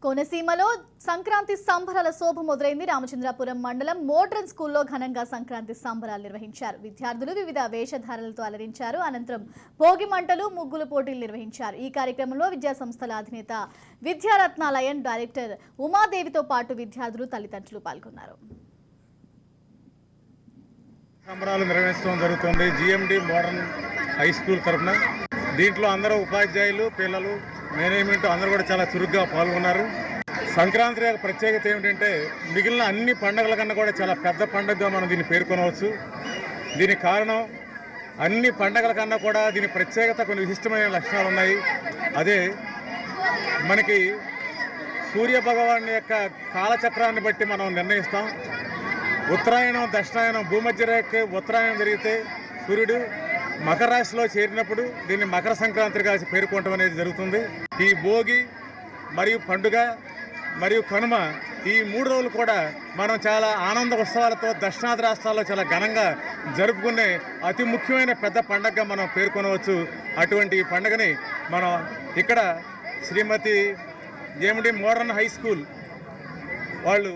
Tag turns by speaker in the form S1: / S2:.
S1: కోనసీమలో సంక్రాంతి సంబరాల శోభ మొదలైంది. రామచంద్రాపురం మండలం మోడ్రన్ స్కూల్లో ఘనంగా సంక్రాంతి సంబరాలు నిర్వహించారు. విద్యార్థులు వివిధ వేషధారణలతో అలరించారు. అనంతరం భోగి మంటలు, ముగ్గులు పోటీలు నిర్వహించారు. ఈ కార్యక్రమంలో విద్యా సంస్థల అధినేత విద్యారత్నాలయం డైరెక్టర్ ఉమాదేవితో పాటు విద్యార్థులు, తల్లిదండ్రులు పాల్గొన్నారు.
S2: సంబరాలు నిర్వహించడం జరుగుతుంది జిఎండి మోడర్న్ హై స్కూల్ తరఫున. దీంట్లో అందరూ ఉపాధ్యాయులు, పిల్లలు, మేనేజ్మెంట్ అందరూ కూడా చాలా చురుగ్గా పాల్గొన్నారు. సంక్రాంతి యొక్క ప్రత్యేకత ఏమిటంటే మిగిలిన అన్ని పండుగల కన్నా కూడా చాలా పెద్ద పండుగగా మనం దీన్ని పేర్కొనవచ్చు. దీనికి కారణం అన్ని పండుగల కన్నా కూడా దీని ప్రత్యేకత కొన్ని విశిష్టమైన లక్షణాలు ఉన్నాయి. అదే మనకి సూర్య భగవాన్ యొక్క కాలచక్రాన్ని బట్టి మనం నిర్ణయిస్తాం. ఉత్తరాయణం, దక్షిణాయనం, భూమధ్య రేఖకి ఉత్తరాయణం జరిగితే సూర్యుడు మకర రాశిలో చేరినప్పుడు దీన్ని మకర సంక్రాంతిగా పేర్కొనడం అనేది జరుగుతుంది. ఈ భోగి మరియు పండుగ మరియు కనుమ ఈ 3 రోజులు కూడా మనం చాలా ఆనంద ఉత్సవాలతో దక్షిణాది రాష్ట్రాల్లో చాలా ఘనంగా జరుపుకునే అతి ముఖ్యమైన పెద్ద పండుగగా మనం పేర్కొనవచ్చు. అటువంటి ఈ పండుగని మనం ఇక్కడ శ్రీమతి జేఎండి మోడర్న్ హై స్కూల్ వాళ్ళు